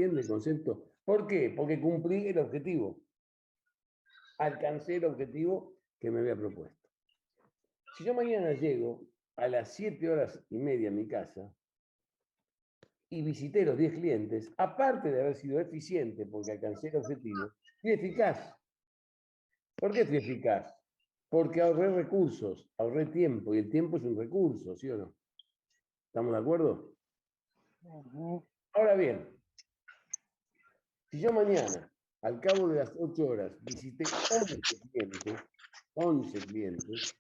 entiende el concepto? ¿Por qué? Porque cumplí el objetivo. Alcancé el objetivo que me había propuesto. Si yo mañana llego a las 7:30 a mi casa y visité los 10 clientes, aparte de haber sido eficiente porque alcancé el objetivo, fui eficaz. ¿Por qué fui eficaz? Porque ahorré recursos, ahorré tiempo, y el tiempo es un recurso, ¿sí o no? ¿Estamos de acuerdo? Ahora bien, si yo mañana, al cabo de las 8 horas, visité 11 clientes,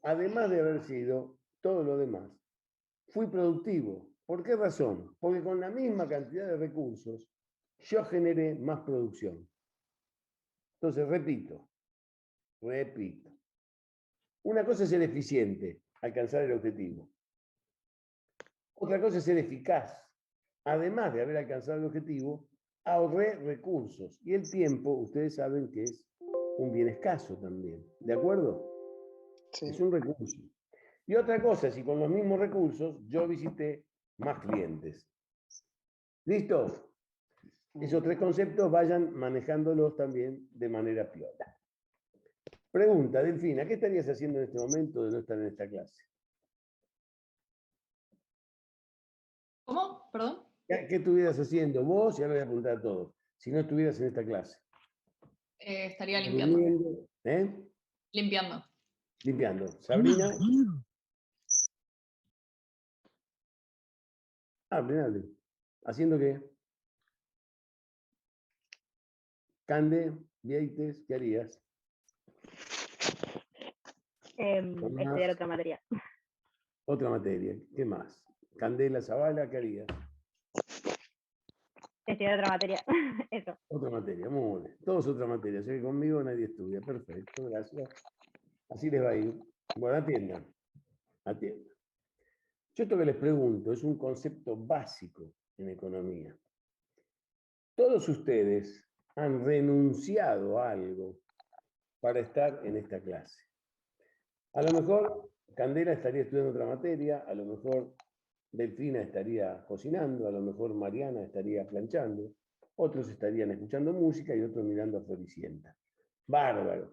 además de haber sido todo lo demás, fui productivo. ¿Por qué razón? Porque con la misma cantidad de recursos, yo generé más producción. Entonces, repito. Una cosa es ser eficiente, alcanzar el objetivo. Otra cosa es ser eficaz. Además de haber alcanzado el objetivo, ahorré recursos. Y el tiempo, ustedes saben que es un bien escaso también. ¿De acuerdo? Sí. Es un recurso. Y otra cosa, si con los mismos recursos yo visité más clientes. ¿Listo? Esos 3 conceptos vayan manejándolos también de manera piola. Pregunta, Delfina, ¿qué estarías haciendo en este momento de no estar en esta clase? ¿Cómo? ¿Perdón? ¿Qué estuvieras haciendo vos? Y ahora voy a preguntar a todos. Si no estuvieras en esta clase. Estaría limpiando. Limpiando. Limpiando. Sabrina. Hable. ¿Haciendo qué? Cande, Vieites, ¿qué harías? Estudiar otra materia. Otra materia. ¿Qué más? Candela, Zavala, ¿qué harías? Estudiar otra materia. Eso. Otra materia, muy bien. Todos otra materia. O sea que conmigo nadie estudia. Perfecto, gracias. Así les va a ir. Bueno, atiendan. Yo esto que les pregunto es un concepto básico en economía. Todos ustedes han renunciado a algo para estar en esta clase. A lo mejor Candela estaría estudiando otra materia, a lo mejor Delfina estaría cocinando, a lo mejor Mariana estaría planchando, otros estarían escuchando música y otros mirando a Floricienta. Bárbaro.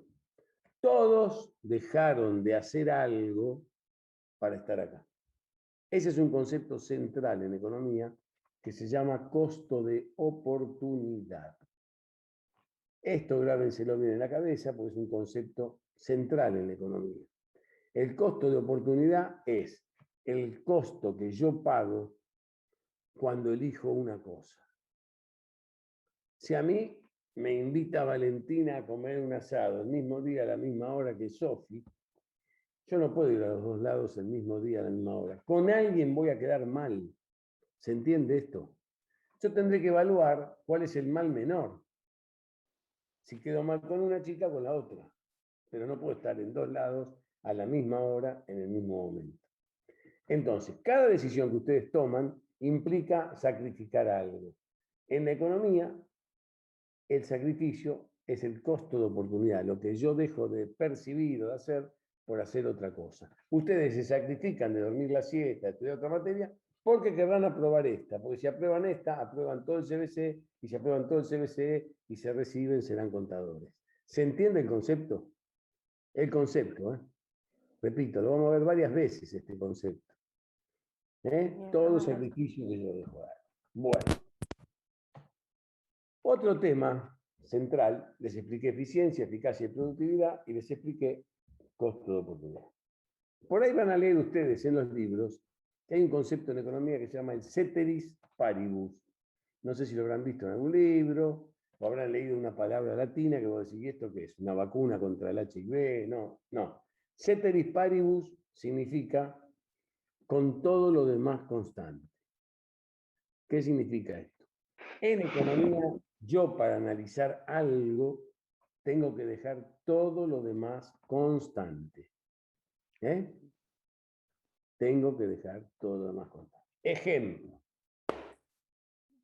Todos dejaron de hacer algo para estar acá. Ese es un concepto central en economía que se llama costo de oportunidad. Esto grábenselo bien en la cabeza porque es un concepto central en la economía. El costo de oportunidad es el costo que yo pago cuando elijo una cosa. Si a mí me invita Valentina a comer un asado el mismo día, a la misma hora que Sofi, yo no puedo ir a los dos lados el mismo día, a la misma hora. Con alguien voy a quedar mal. ¿Se entiende esto? Yo tendré que evaluar cuál es el mal menor. Si quedo mal con una chica, con la otra. Pero no puedo estar en dos lados a la misma hora, en el mismo momento. Entonces, cada decisión que ustedes toman implica sacrificar algo. En la economía, el sacrificio es el costo de oportunidad, lo que yo dejo de percibir o de hacer por hacer otra cosa. Ustedes se sacrifican de dormir la siesta, estudiar otra materia, porque querrán aprobar esta, porque si aprueban esta, aprueban todo el CBC, y si aprueban todo el CBC y se reciben, serán contadores. ¿Se entiende el concepto? El concepto, ¿eh? Repito, lo vamos a ver varias veces este concepto. Todo sacrificio que yo dejo dar. Bueno. Otro tema central, les expliqué eficiencia, eficacia y productividad, y les expliqué costo de oportunidad. Por ahí van a leer ustedes en los libros que hay un concepto en economía que se llama el ceteris paribus. No sé si lo habrán visto en algún libro, o habrán leído una palabra latina que vos decís, ¿y esto qué es? ¿Una vacuna contra el HIV? No. Ceteris paribus significa con todo lo demás constante. ¿Qué significa esto? En economía, yo para analizar algo tengo que dejar todo lo demás constante. Tengo que dejar todo lo demás constante. Ejemplo.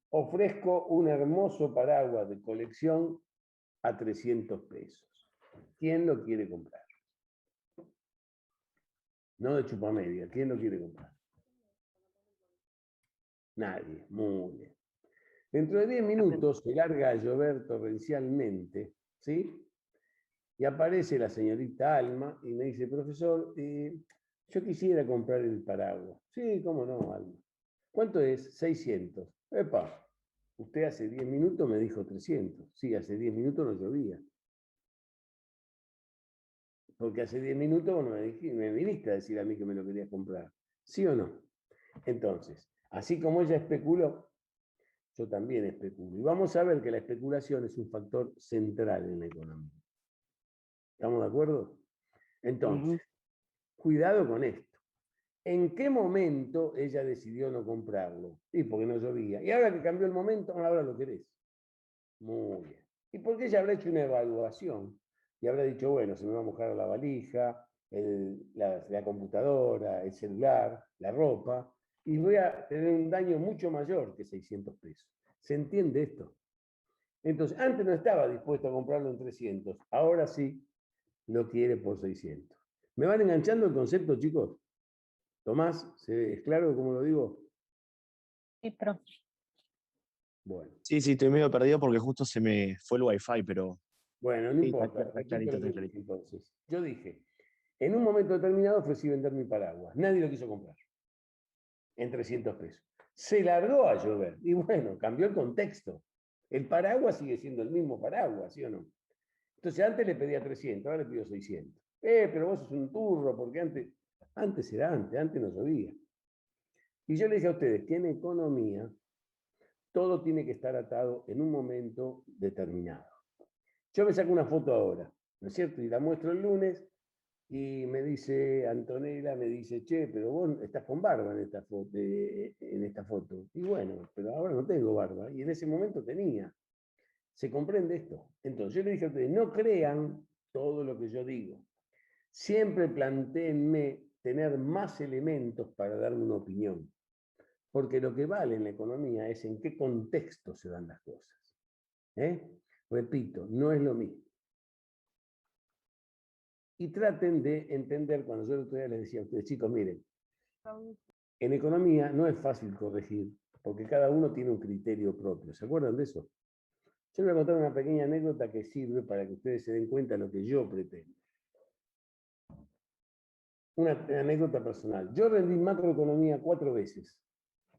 Ofrezco un hermoso paraguas de colección a 300 pesos. ¿Quién lo quiere comprar? No de chupamedia. ¿Quién lo quiere comprar? Nadie. Muy bien. Dentro de 10 minutos se larga a llover torrencialmente, ¿sí? Y aparece la señorita Alma y me dice, profesor, yo quisiera comprar el paraguas. Sí, cómo no, Alma. ¿Cuánto es? 600. Epa, usted hace 10 minutos me dijo 300. Sí, hace 10 minutos no llovía. Porque hace 10 minutos vos me viniste a decir a mí que me lo querías comprar. ¿Sí o no? Entonces, así como ella especuló, yo también especulo. Y vamos a ver que la especulación es un factor central en la economía. ¿Estamos de acuerdo? Entonces, cuidado con esto. ¿En qué momento ella decidió no comprarlo? Y porque no llovía. Y ahora que cambió el momento, ahora lo querés. Muy bien. ¿Y por qué ella habrá hecho una evaluación? Y habrá dicho, bueno, se me va a mojar la valija, la computadora, el celular, la ropa, y voy a tener un daño mucho mayor que 600 pesos. ¿Se entiende esto? Entonces, antes no estaba dispuesto a comprarlo en 300, ahora sí lo quiere por 600. ¿Me van enganchando el concepto, chicos? Tomás, ¿es claro cómo lo digo? Sí, profe. Bueno, Sí, estoy medio perdido porque justo se me fue el wifi, pero bueno, no sí, importa, está repito clarito, lo que está dije clarito. entonces. Yo dije, en un momento determinado ofrecí vender mi paraguas. Nadie lo quiso comprar en 300 pesos. Se largó a llover y bueno, cambió el contexto. El paraguas sigue siendo el mismo paraguas, ¿sí o no? Entonces antes le pedía 300, ahora le pido 600. Pero vos sos un turro, porque antes era antes no llovía. Y yo le dije a ustedes que en economía todo tiene que estar atado en un momento determinado. Yo me saco una foto ahora, ¿no es cierto? Y la muestro el lunes y me dice Antonella, me dice, che, pero vos estás con barba en esta foto. Y bueno, pero ahora no tengo barba. Y en ese momento tenía. ¿Se comprende esto? Entonces yo le dije a ustedes, no crean todo lo que yo digo. Siempre plantéenme tener más elementos para darme una opinión. Porque lo que vale en la economía es en qué contexto se dan las cosas. Repito, no es lo mismo. Y traten de entender, cuando yo el otro día les decía a ustedes, chicos, miren, en economía no es fácil corregir, porque cada uno tiene un criterio propio. ¿Se acuerdan de eso? Yo les voy a contar una pequeña anécdota que sirve para que ustedes se den cuenta de lo que yo pretendo. Una anécdota personal. Yo rendí macroeconomía 4 veces.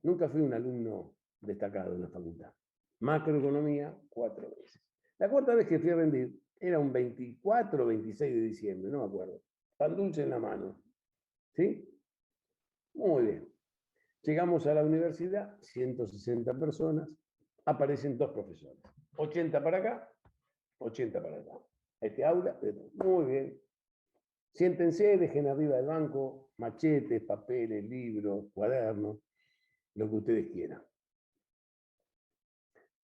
Nunca fui un alumno destacado en la facultad. Macroeconomía 4 veces. La cuarta vez que fui a rendir era un 24 o 26 de diciembre, no me acuerdo. Pan dulce en la mano. ¿Sí? Muy bien. Llegamos a la universidad, 160 personas, aparecen 2 profesores. 80 para acá, 80 para acá. Este aula, muy bien. Siéntense, dejen arriba del banco machetes, papeles, libros, cuadernos, lo que ustedes quieran.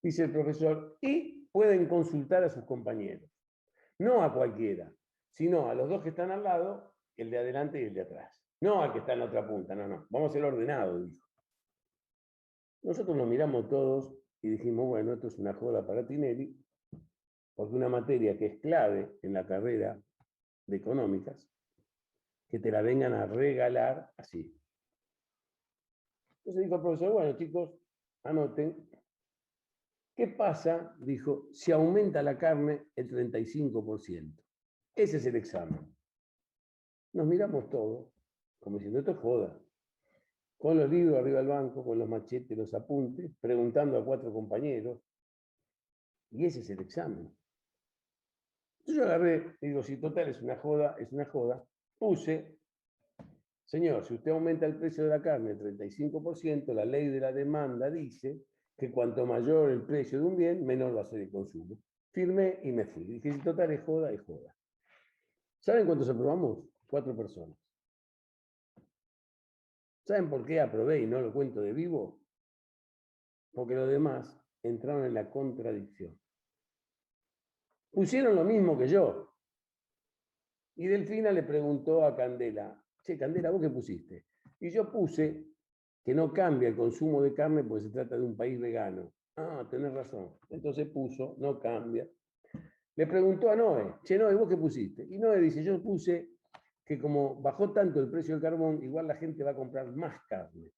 Dice el profesor, y pueden consultar a sus compañeros. No a cualquiera, sino a los 2 que están al lado, el de adelante y el de atrás. No al que está en la otra punta, no. Vamos a ser ordenados, dijo. Nosotros nos miramos todos y dijimos, bueno, esto es una joda para Tinelli, porque una materia que es clave en la carrera de económicas, que te la vengan a regalar así. Entonces dijo el profesor, bueno, chicos, anoten. ¿Qué pasa? Dijo, si aumenta la carne el 35%. Ese es el examen. Nos miramos todos, como diciendo, esto es joda. Con los libros arriba del banco, con los machetes, los apuntes, preguntando a 4 compañeros. Y ese es el examen. Entonces yo agarré, digo, si total es una joda, puse, señor, si usted aumenta el precio de la carne el 35%, la ley de la demanda dice que cuanto mayor el precio de un bien, menor va a ser el consumo. Firmé y me fui. Dije, si total es joda, es joda. ¿Saben cuántos aprobamos? 4 personas. ¿Saben por qué aprobé y no lo cuento de vivo? Porque los demás entraron en la contradicción. Pusieron lo mismo que yo. Y Delfina le preguntó a Candela, che, Candela, ¿vos qué pusiste? Y yo puse que no cambia el consumo de carne porque se trata de un país vegano. Ah, tenés razón. Entonces puso, no cambia. Le preguntó a Noé, che, Noé, ¿vos qué pusiste? Y Noé dice, yo puse que como bajó tanto el precio del carbón, igual la gente va a comprar más carne.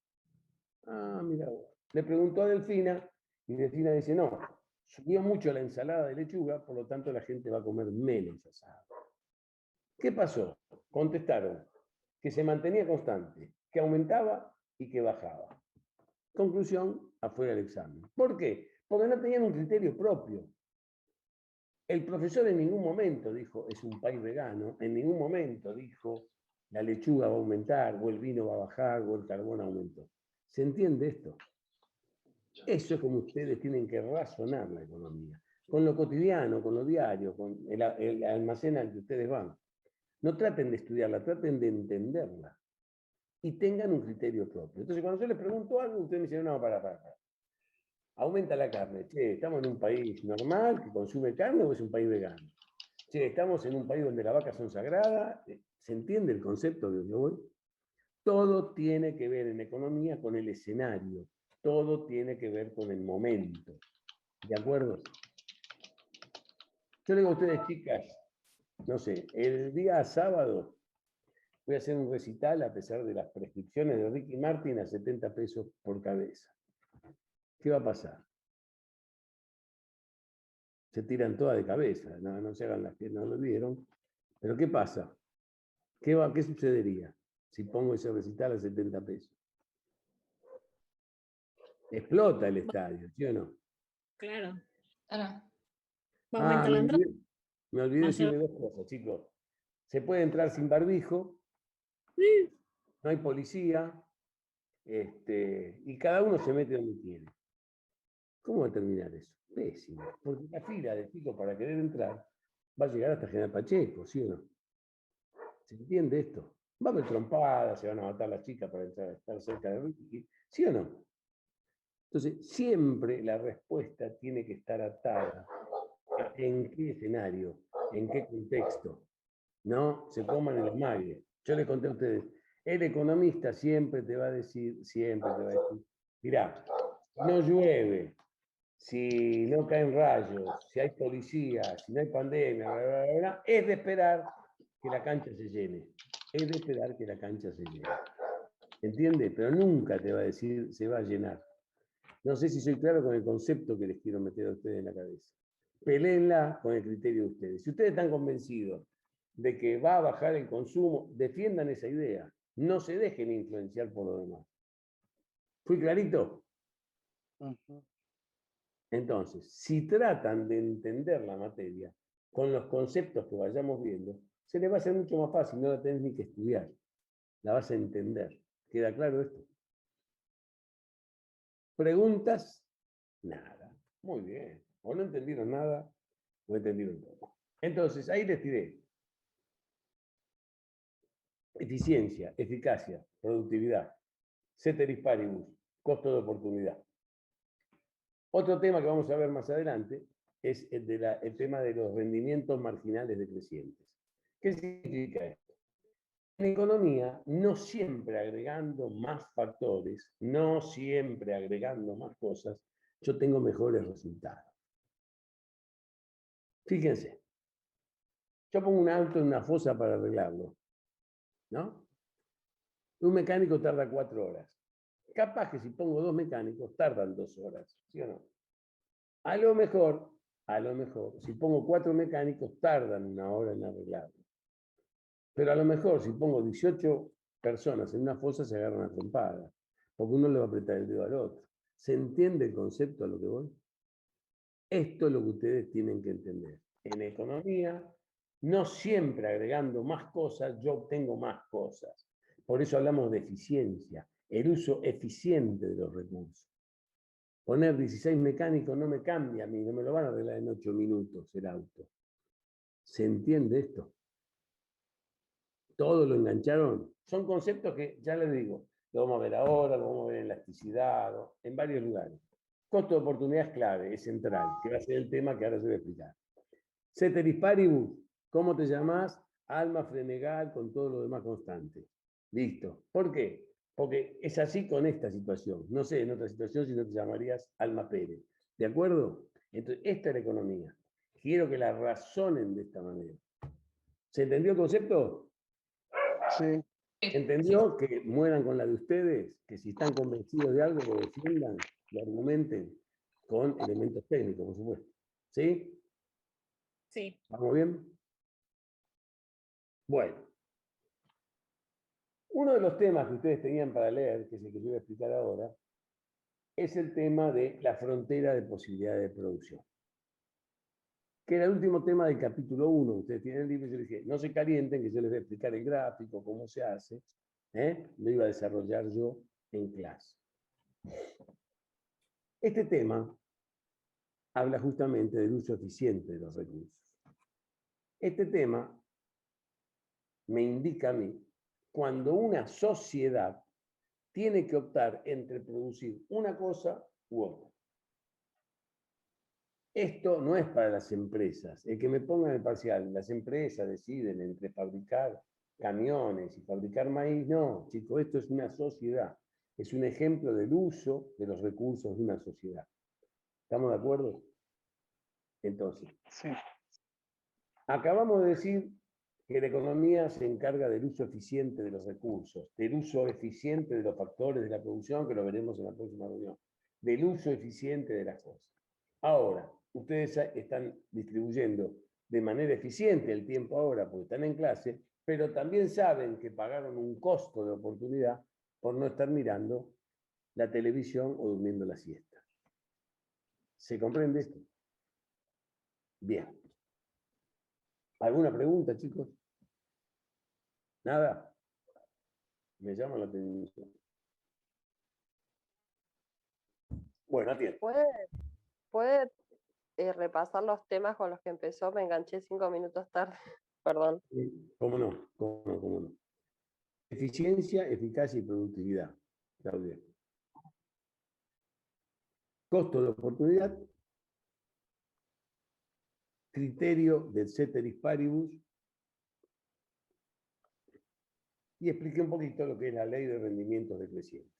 Ah, mira vos. Le preguntó a Delfina Y Delfina dice, no, subió mucho la ensalada de lechuga, por lo tanto la gente va a comer menos asado. ¿Qué pasó? Contestaron que se mantenía constante, que aumentaba y que bajaba. Conclusión, afuera del examen. ¿Por qué? Porque no tenían un criterio propio. El profesor en ningún momento dijo, es un país vegano, en ningún momento dijo, la lechuga va a aumentar, o el vino va a bajar, o el carbón aumentó. ¿Se entiende esto? Eso es como ustedes tienen que razonar la economía, con lo cotidiano, con lo diario, con el almacén al que ustedes van. No traten de estudiarla, traten de entenderla y tengan un criterio propio. Entonces, cuando yo les pregunto algo, ustedes me dicen, no, para. Aumenta la carne. Che, ¿estamos en un país normal que consume carne o es un país vegano? Che, ¿estamos en un país donde las vacas son sagradas? ¿Se entiende el concepto de yo voy? Todo tiene que ver en economía con el escenario. Todo tiene que ver con el momento. ¿De acuerdo? Yo le digo a ustedes, chicas, no sé, el día sábado voy a hacer un recital a pesar de las prescripciones de Ricky Martin a 70 pesos por cabeza. ¿Qué va a pasar? Se tiran todas de cabeza, no se hagan las que no lo vieron. Pero ¿qué pasa? ¿Qué sucedería si pongo ese recital a 70 pesos? Explota el estadio, ¿sí o no? Claro. Claro. Va a aumentar la entrada. Me olvidé Va a ser- decirle dos cosas, chicos. Se puede entrar sin barbijo, Sí. no hay policía, y cada uno se mete donde quiere. ¿Cómo va a terminar eso? Pésimo. Porque la fila de chicos para querer entrar va a llegar hasta General Pacheco, ¿sí o no? ¿Se entiende esto? Va a haber trompadas, se van a matar las chicas para estar cerca de Ricky, ¿sí o no? Entonces, siempre la respuesta tiene que estar atada a en qué escenario, en qué contexto. No se coman el amague. Yo les conté a ustedes, el economista siempre te va a decir, mirá, no llueve, si no caen rayos, si hay policía, si no hay pandemia, bla, bla, bla, bla, es de esperar que la cancha se llene. Es de esperar que la cancha se llene. ¿Entiende? Pero nunca te va a decir se va a llenar. No sé si soy claro con el concepto que les quiero meter a ustedes en la cabeza. Peleenla con el criterio de ustedes. Si ustedes están convencidos de que va a bajar el consumo, defiendan esa idea. No se dejen influenciar por lo demás. ¿Fui clarito? Entonces, si tratan de entender la materia con los conceptos que vayamos viendo, se les va a hacer mucho más fácil, no la tenés ni que estudiar, la vas a entender. ¿Queda claro esto? ¿Preguntas? Nada. Muy bien. O no entendieron nada, o entendieron todo. Entonces, ahí les tiré. Eficiencia, eficacia, productividad, ceteris paribus, costo de oportunidad. Otro tema que vamos a ver más adelante es el tema de los rendimientos marginales decrecientes. ¿Qué significa esto? En economía, no siempre agregando más factores, no siempre agregando más cosas, yo tengo mejores resultados. Fíjense, yo pongo un auto en una fosa para arreglarlo, ¿no? Un mecánico tarda 4 horas. Capaz que si pongo 2 mecánicos, tardan 2 horas, ¿sí o no? A lo mejor, si pongo 4 mecánicos, tardan 1 hora en arreglarlo. Pero a lo mejor, si pongo 18 personas en una fosa, se agarran a trompadas, porque uno le va a apretar el dedo al otro. ¿Se entiende el concepto a lo que voy? Esto es lo que ustedes tienen que entender. En economía, no siempre agregando más cosas, yo obtengo más cosas. Por eso hablamos de eficiencia, el uso eficiente de los recursos. Poner 16 mecánicos no me cambia a mí, no me lo van a arreglar en 8 minutos el auto. ¿Se entiende esto? ¿Todo lo engancharon? Son conceptos que, ya les digo, lo vamos a ver ahora, lo vamos a ver en elasticidad, en varios lugares. Costo de oportunidad es clave, es central, que va a ser el tema que ahora se va a explicar. Ceteris paribus, ¿cómo te llamás? Alma frenegal con todo lo demás constante. Listo. ¿Por qué? Porque es así con esta situación. No sé, en otra situación si no te llamarías Alma Pérez. ¿De acuerdo? Entonces, esta es la economía. Quiero que la razonen de esta manera. ¿Se entendió el concepto? Sí. ¿Entendió que mueran con la de ustedes? Que si están convencidos de algo, lo defiendan, lo argumenten. con elementos técnicos, por supuesto. ¿Sí? Sí. ¿Vamos bien? Bueno. Uno de los temas que ustedes tenían para leer, que es el que yo voy a explicar ahora, es el tema de la frontera de posibilidades de producción. Que era el último tema del capítulo 1. Ustedes tienen el libro y yo les dije, no se calienten, que yo les voy a explicar el gráfico, cómo se hace. Lo iba a desarrollar yo en clase. Este tema habla justamente del uso eficiente de los recursos. Este tema me indica a mí cuando una sociedad tiene que optar entre producir una cosa u otra. Esto no es para las empresas. El que me ponga en el parcial, las empresas deciden entre fabricar camiones y fabricar maíz. No, chicos, esto es una sociedad. Es un ejemplo del uso de los recursos de una sociedad. ¿Estamos de acuerdo? Entonces, Sí. acabamos de decir que la economía se encarga del uso eficiente de los recursos, del uso eficiente de los factores de la producción, que lo veremos en la próxima reunión, del uso eficiente de las cosas. Ahora, ustedes están distribuyendo de manera eficiente el tiempo ahora porque están en clase, pero también saben que pagaron un costo de oportunidad por no estar mirando la televisión o durmiendo la siesta. ¿Se comprende esto? Bien. ¿Alguna pregunta, chicos? ¿Nada? Me llama la atención. Bueno, atiendo. ¿Puede repasar los temas con los que empezó? Me enganché 5 minutos tarde. Perdón. ¿Cómo no? ¿Cómo no? ¿Cómo no? Eficiencia, eficacia y productividad, Claudia. Costo de oportunidad. Criterio del ceteris paribus. Y expliqué un poquito lo que es la ley de rendimientos decrecientes.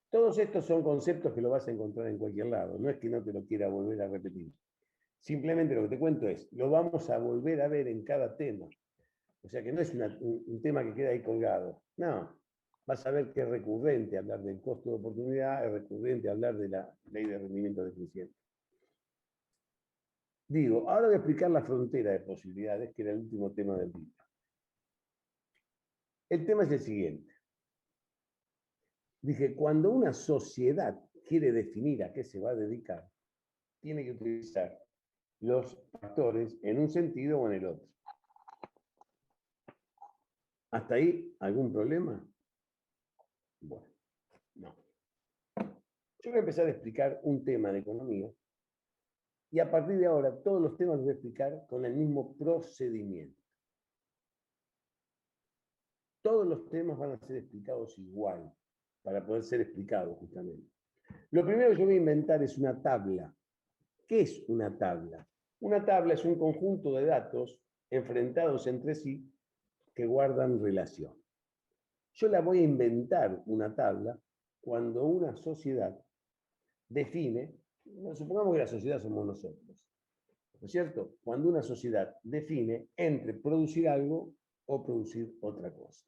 Todos estos son conceptos que lo vas a encontrar en cualquier lado. No es que no te lo quiera volver a repetir. Simplemente lo que te cuento es, lo vamos a volver a ver en cada tema. O sea que no es un tema que queda ahí colgado. No, vas a ver que es recurrente hablar del costo de oportunidad, es recurrente hablar de la ley de rendimiento decreciente. Digo, ahora voy a explicar la frontera de posibilidades, que era el último tema del libro. El tema es el siguiente. Dije, cuando una sociedad quiere definir a qué se va a dedicar, tiene que utilizar los factores en un sentido o en el otro. ¿Hasta ahí algún problema? Bueno, no. Yo voy a empezar a explicar un tema de economía y a partir de ahora todos los temas los voy a explicar con el mismo procedimiento. Todos los temas van a ser explicados igual, para poder ser explicados justamente. Lo primero que yo voy a inventar es una tabla. ¿Qué es una tabla? Una tabla es un conjunto de datos enfrentados entre sí que guardan relación. Yo la voy a inventar una tabla cuando una sociedad define, supongamos que la sociedad somos nosotros, ¿no es cierto? Cuando una sociedad define entre producir algo o producir otra cosa.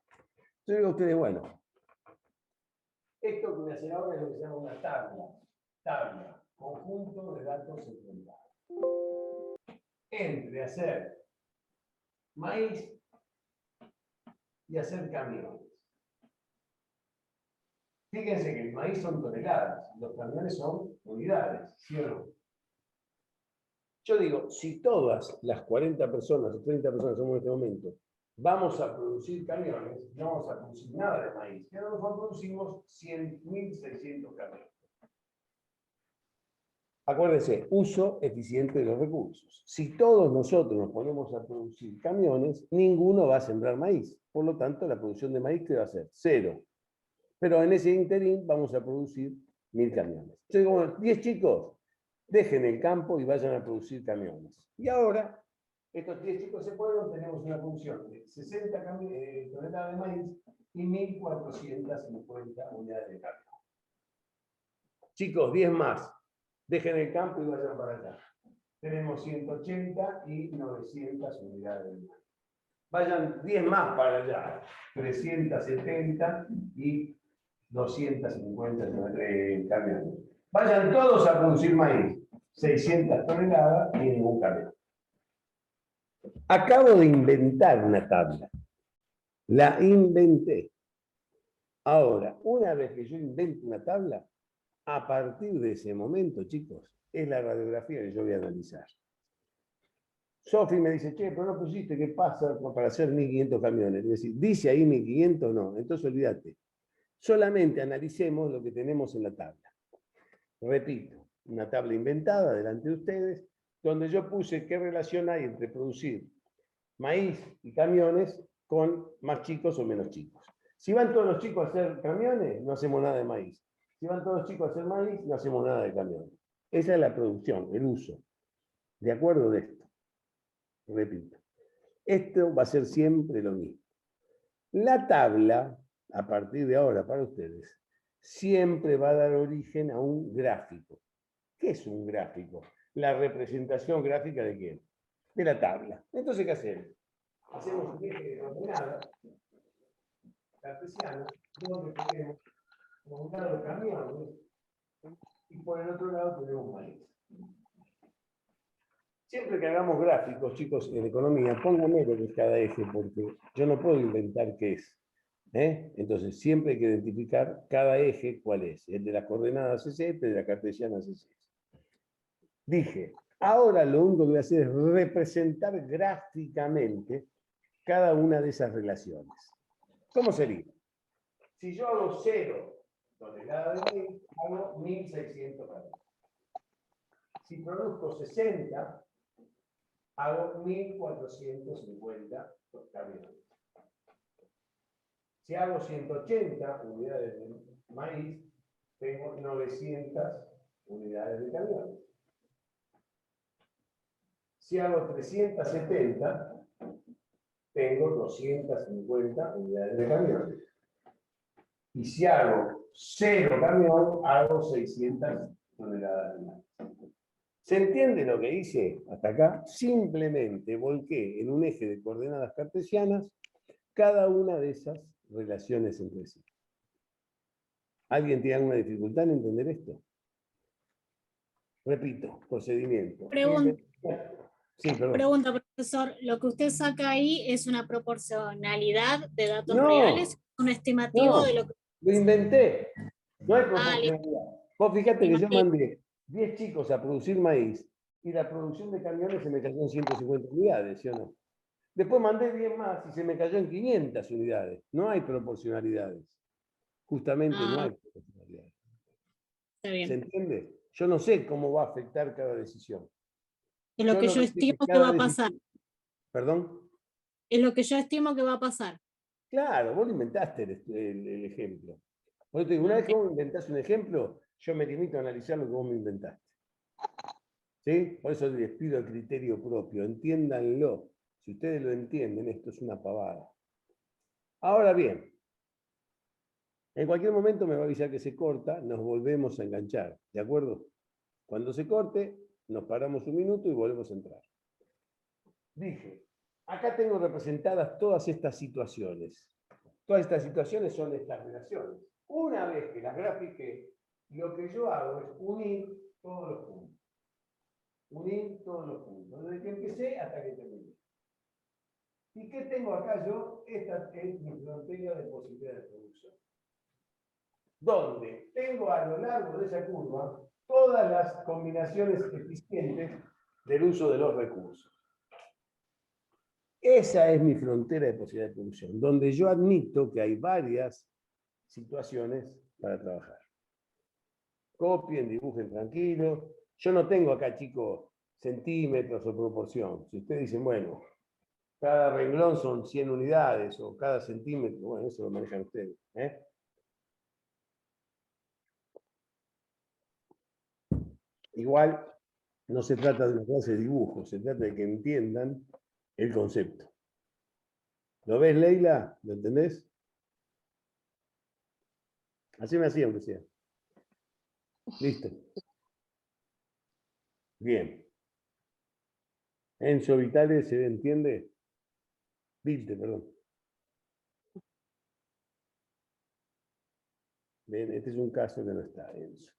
Yo digo a ustedes, bueno, esto que voy a hacer ahora es lo que se llama una tabla, conjunto de datos enfrentados. Entre hacer maíz y hacer camiones. Fíjense que el maíz son toneladas, los camiones son unidades, ¿sí o no? Yo digo, si todas las 40 personas o 30 personas somos en este momento, vamos a producir camiones, no vamos a producir nada de maíz, y a lo mejor producimos 100.600 camiones. Acuérdense, uso eficiente de los recursos. Si todos nosotros nos ponemos a producir camiones, ninguno va a sembrar maíz. Por lo tanto, la producción de maíz, ¿qué va a ser? 0. Pero en ese interín vamos a producir 1000 camiones. Yo digo, bueno, 10 chicos, dejen el campo y vayan a producir camiones. Y ahora, estos 10 chicos se fueron, tenemos una producción de 60 toneladas de maíz y 1450 unidades de camión. Chicos, 10 más. Dejen el campo y vayan para allá. Tenemos 180 y 900 unidades de maíz. Vayan 10 más para allá. 370 y 250 camiones. Vayan todos a producir maíz. 600 toneladas y ningún camión. Acabo de inventar una tabla. La inventé. Ahora, una vez que yo invento una tabla, a partir de ese momento, chicos, es la radiografía que yo voy a analizar. Sofi me dice, che, pero no pusiste qué pasa para hacer 1500 camiones. Es decir, dice ahí 1500, no. Entonces olvídate. Solamente analicemos lo que tenemos en la tabla. Repito, una tabla inventada delante de ustedes, donde yo puse qué relación hay entre producir maíz y camiones con más chicos o menos chicos. Si van todos los chicos a hacer camiones, no hacemos nada de maíz. Si van todos los chicos a hacer maíz, no hacemos nada de camiones. Esa es la producción, el uso. ¿De acuerdo de esto? Repito. Esto va a ser siempre lo mismo. La tabla, a partir de ahora para ustedes, siempre va a dar origen a un gráfico. ¿Qué es un gráfico? La representación gráfica de quién? De la tabla. Entonces, ¿qué hacemos? Hacemos un eje de coordenadas cartesiano, donde tenemos por un lado camiones y por el otro lado tenemos maíz. Siempre que hagamos gráficos, chicos, en economía, pónganme lo que es cada eje, porque yo no puedo inventar qué es. Entonces, siempre hay que identificar cada eje cuál es. El de las coordenadas es este, el de la cartesiana es este. Dije, ahora lo único que voy a hacer es representar gráficamente cada una de esas relaciones. ¿Cómo sería? Si yo hago 0 toneladas de maíz, hago 1600 camiones. Si produzco 60, hago 1450 camiones. Si hago 180 unidades de maíz, tengo 900 unidades de camiones. Si hago 370, tengo 250 unidades de camiones. Y si hago 0 camión, hago 600 toneladas de maíz. ¿Se entiende lo que hice hasta acá? Simplemente volqué en un eje de coordenadas cartesianas cada una de esas relaciones entre sí. ¿Alguien tiene alguna dificultad en entender esto? Repito, procedimiento. Sí, perdón. Pregunta, profesor, ¿lo que usted saca ahí es una proporcionalidad de datos No, reales? ¿Un estimativo no, de lo que... lo inventé. No hay listo. proporcionalidad. Vos fijate que yo Imagínate. mandé 10 chicos a producir maíz y la producción de camiones se me cayó en 150 unidades, ¿sí o no? Después mandé 10 más y se me cayó en 500 unidades. No hay proporcionalidades. Justamente no hay proporcionalidades. Está ¿Se bien. entiende? Yo no sé cómo va a afectar cada decisión. Es lo que yo sé estimo que cada va a pasar. ¿Perdón? Es lo que yo estimo que va a pasar. Claro, vos lo inventaste el ejemplo. Por eso te digo, una vez que vos inventás un ejemplo, yo me limito a analizar lo que vos me inventaste. ¿Sí? Por eso les pido el criterio propio, entiéndanlo. Si ustedes lo entienden, esto es una pavada. Ahora bien, en cualquier momento me va a avisar que se corta, nos volvemos a enganchar, ¿de acuerdo? Cuando se corte, nos paramos un minuto y volvemos a entrar. Dije, acá tengo representadas todas estas situaciones. Todas estas situaciones son estas relaciones. Una vez que las grafiqué, lo que yo hago es unir todos los puntos. Unir todos los puntos, desde que empecé hasta que terminé. ¿Y qué tengo acá yo? Esta es mi frontera de posibilidades de producción. Donde tengo a lo largo de esa curva todas las combinaciones eficientes del uso de los recursos. Esa es mi frontera de posibilidades de producción, donde yo admito que hay varias situaciones para trabajar. Copien, dibujen tranquilo. Yo no tengo acá, chicos, centímetros o proporción. Si ustedes dicen, bueno, cada renglón son 100 unidades o cada centímetro, bueno, eso lo manejan ustedes. Igual, no se trata de una clase de dibujo, se trata de que entiendan el concepto. ¿Lo ves, Leila? ¿Lo entendés? Así me hacía, aunque sea. Listo. Bien. Enzo Vitale, ¿se entiende? Vilte, perdón. Bien, este es un caso que no está, Enzo.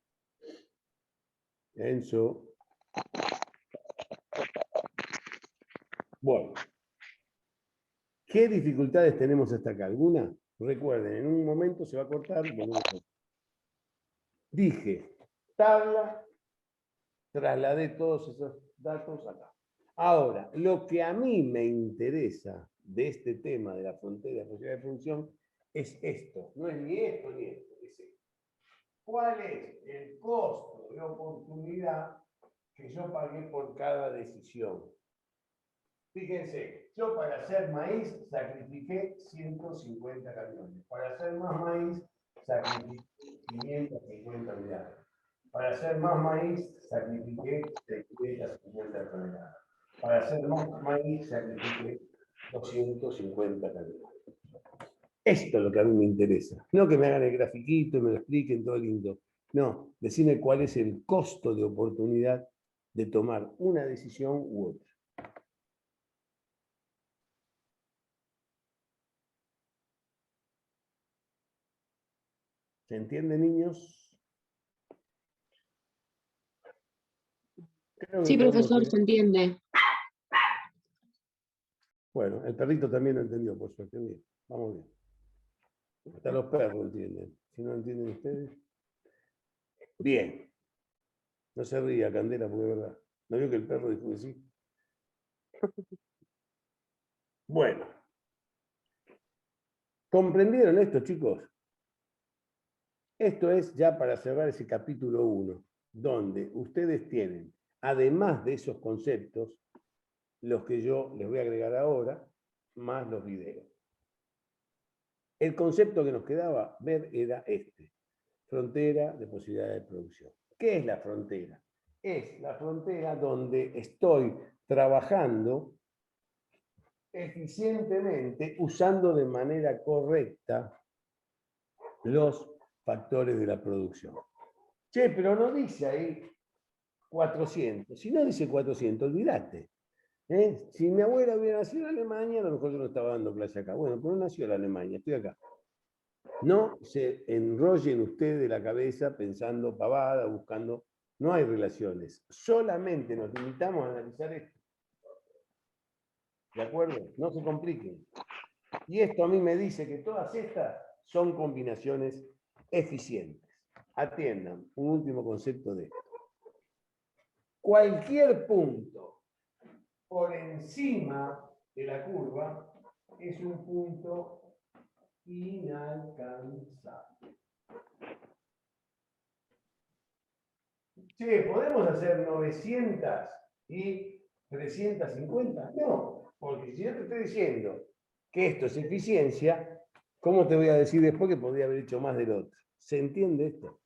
Enzo, Bueno, ¿qué dificultades tenemos hasta acá? ¿Alguna? Recuerden, en un momento se va a cortar. Dije, tabla, trasladé todos esos datos acá. Ahora, lo que a mí me interesa de este tema de la frontera de posibilidad de función es esto. No es ni esto ni esto, es esto. ¿Cuál es el costo de oportunidad que yo pagué por cada decisión? Fíjense, yo para hacer maíz sacrifiqué 150 camiones. Para hacer más maíz sacrifiqué 550 unidades. Para hacer más maíz sacrifiqué 650 toneladas. Para hacer más maíz sacrifiqué 250 camiones. Esto es lo que a mí me interesa. No que me hagan el grafiquito y me lo expliquen todo lindo. No, decirme cuál es el costo de oportunidad de tomar una decisión u otra. ¿Se entiende, niños? Sí, profesor, se entiende. Bueno, el perrito también lo entendió, por suerte. Bien, vamos bien. Hasta los perros entienden. Si no entienden ustedes. Bien. No se ría, Candela, porque es verdad. ¿No vio que el perro dijo que sí? Bueno. ¿Comprendieron esto, chicos? Esto es ya para cerrar ese capítulo 1, donde ustedes tienen, además de esos conceptos, los que yo les voy a agregar ahora, más los videos. El concepto que nos quedaba ver era este: frontera de posibilidades de producción. ¿Qué es la frontera? Es la frontera donde estoy trabajando eficientemente, usando de manera correcta los factores de la producción. Che, pero no dice ahí 400. Si no dice 400, olvídate. Si mi abuela hubiera nacido en Alemania, a lo mejor yo no estaba dando clase acá. Bueno, pero no nació en Alemania, estoy acá. No se enrollen ustedes de la cabeza pensando pavada, buscando. No hay relaciones. Solamente nos limitamos a analizar esto. ¿De acuerdo? No se compliquen. Y esto a mí me dice que todas estas son combinaciones eficientes. Atiendan, un último concepto de esto. Cualquier punto por encima de la curva es un punto inalcanzable. Che, ¿podemos hacer 900 y 350? No, porque si yo te estoy diciendo que esto es eficiencia, ¿cómo te voy a decir después que podría haber hecho más del otro? ¿Se entiende esto?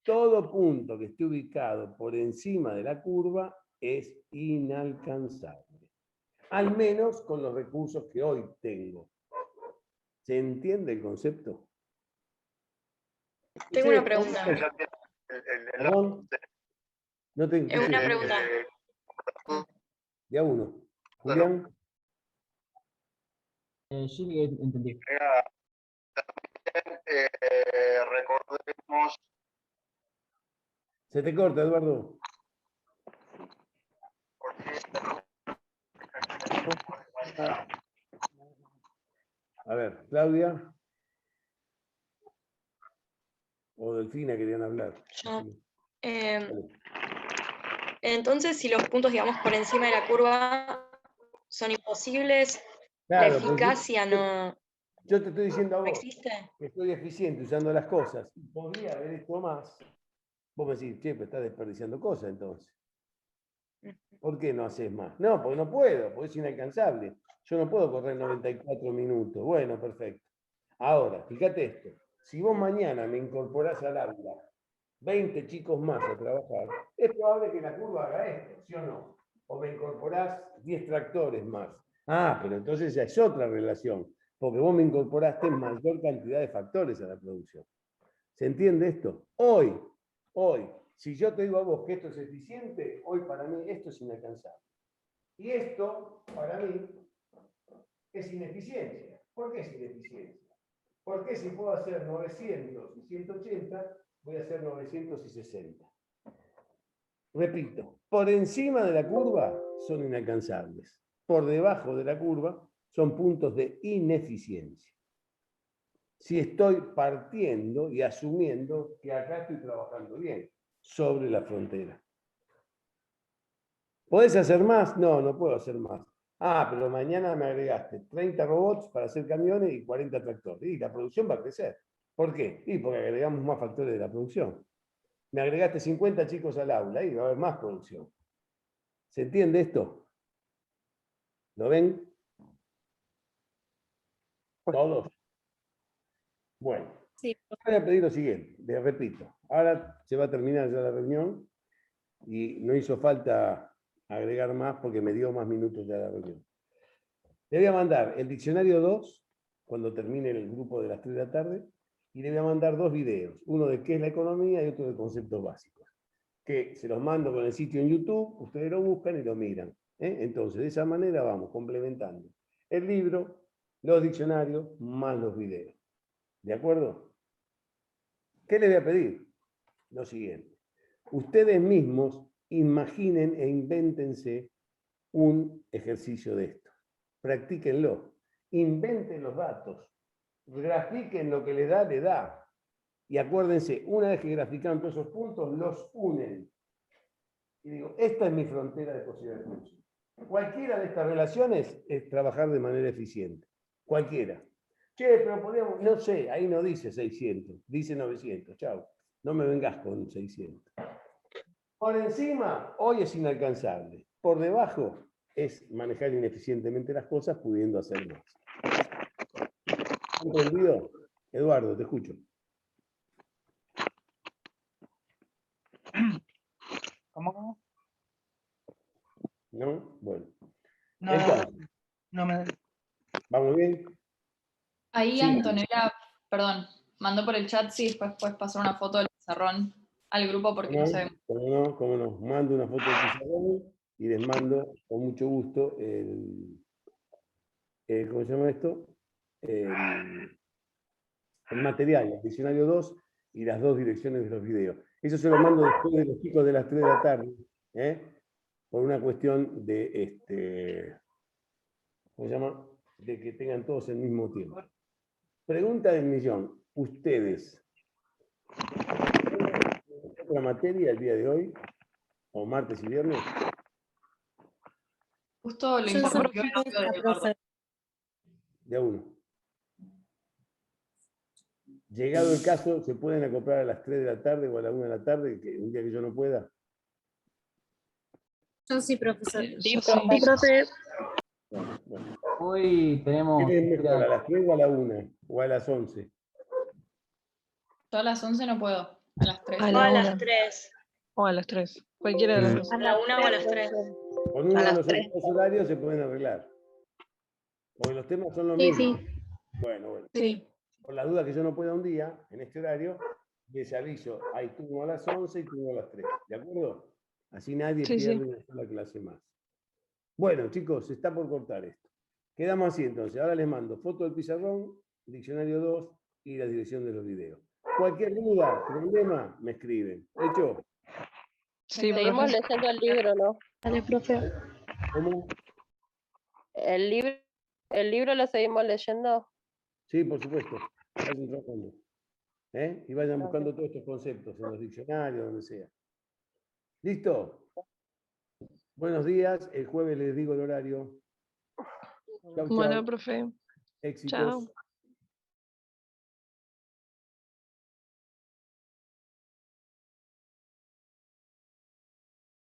Todo punto que esté ubicado por encima de la curva es inalcanzable. Al menos con los recursos que hoy tengo. ¿Se entiende el concepto? Tengo una pregunta. ¿Perdón? No te Es una pregunta. De a uno. Julián. Sí, entendí. Recordemos. Se te corta, Eduardo. A ver, Claudia. O Delfina querían hablar. Yo. Entonces, si los puntos, digamos, por encima de la curva son imposibles, Claro, la eficacia no yo te estoy diciendo a vos existe. que estoy eficiente usando las cosas. Podría haber hecho más. Vos me decís, che, pero estás desperdiciando cosas entonces. ¿Por qué no haces más? No, porque no puedo, porque es inalcanzable. Yo no puedo correr 94 minutos. Bueno, perfecto. Ahora, fíjate esto. Si vos mañana me incorporás al aula 20 chicos más a trabajar, es probable que la curva haga esto, ¿sí o no? O me incorporás 10 tractores más. Ah, pero entonces ya es otra relación, porque vos me incorporaste mayor cantidad de factores a la producción. ¿Se entiende esto? Hoy, si yo te digo a vos que esto es eficiente, hoy para mí esto es inalcanzable. Y esto, para mí, es ineficiencia. ¿Por qué es ineficiencia? Porque si puedo hacer 900 y 180, voy a hacer 960. Repito, por encima de la curva son inalcanzables. Por debajo de la curva son puntos de ineficiencia. Si estoy partiendo y asumiendo que acá estoy trabajando bien, sobre la frontera. ¿Podés hacer más? No, no puedo hacer más. Ah, pero mañana me agregaste 30 robots para hacer camiones y 40 tractores. Y la producción va a crecer. ¿Por qué? Y porque agregamos más factores de la producción. Me agregaste 50 chicos al aula y va a haber más producción. ¿Se entiende esto? ¿Lo ven? ¿Todos? Bueno, Sí, voy a pedir lo siguiente, les repito. Ahora se va a terminar ya la reunión y no hizo falta agregar más porque me dio más minutos ya la reunión. Le voy a mandar el diccionario 2 cuando termine el grupo de las 3 de la tarde y le voy a mandar 2 videos, uno de qué es la economía y otro de conceptos básicos, que se los mando con el sitio en YouTube, ustedes lo buscan y lo miran. Entonces, de esa manera vamos complementando el libro, los diccionarios, más los videos. ¿De acuerdo? ¿Qué les voy a pedir? Lo siguiente. Ustedes mismos imaginen e invéntense un ejercicio de esto. Practíquenlo. Inventen los datos. Grafiquen lo que les da, le da. Y acuérdense, una vez que graficaron todos esos puntos, los unen. Y digo, esta es mi frontera de posibilidades de recursos. Cualquiera de estas relaciones es trabajar de manera eficiente. Cualquiera. Che, pero podríamos, no sé, ahí no dice 600, dice 900, chao. No me vengas con 600. Por encima, hoy es inalcanzable. Por debajo, es manejar ineficientemente las cosas pudiendo hacer más. ¿Entendido? Eduardo, te escucho. ¿Cómo? ¿No? Bueno. No, Entonces, no me... ¿vamos bien? Ahí Sí. Antonella, perdón, mandó por el chat si después puedes pasar una foto del pizarrón al grupo porque no se ve. Cómo no. Mando una foto del pizarrón y les mando con mucho gusto ¿cómo se llama esto? El material, el diccionario 2 y las 2 direcciones de los videos. Eso se lo mando después de los chicos de las 3 de la tarde, por una cuestión de, ¿cómo se llama? De que tengan todos el mismo tiempo. Pregunta del millón. ¿Ustedes otra materia el día de hoy? ¿O martes y viernes? Justo lo yo importante soy esta, profe. De a uno. Llegado el caso, ¿se pueden acoplar a las 3 de la tarde o a la 1 de la tarde, un día que yo no pueda? Yo sí, profesor. Sí, profe. profe. Bueno. Hoy tenemos ¿Qué es que ir mejor, a... a las 3 o a la 1? ¿O a las 11? Yo a las 11 no puedo, a las 3. A O la a las una. 3. O a las 3. Cualquiera de las dos. A la 1 o a las 3. Con uno A de las los 3. otros horarios se pueden arreglar. Porque los temas son los Sí, mismos. sí. Bueno. Sí. Por la duda que yo no pueda un día, en este horario, les aviso, hay turno a las 11 y turno a las 3. ¿De acuerdo? Así nadie Sí, pierde sí. una sola clase más. Bueno, chicos, se está por cortar esto. Quedamos así entonces. Ahora les mando foto del pizarrón, diccionario 2 y la dirección de los videos. Cualquier duda, problema, me escriben. ¿Hecho? Sí, Seguimos profe. leyendo el libro, ¿no? Dale, profe. ¿Cómo? El libro lo seguimos leyendo. Sí, por supuesto. Vayan trabajando. Y vayan Ok. buscando todos estos conceptos en los diccionarios, donde sea. ¿Listo? Buenos días. El jueves les digo el horario. Chau, Bueno, chau. profe. Éxitos. Chao.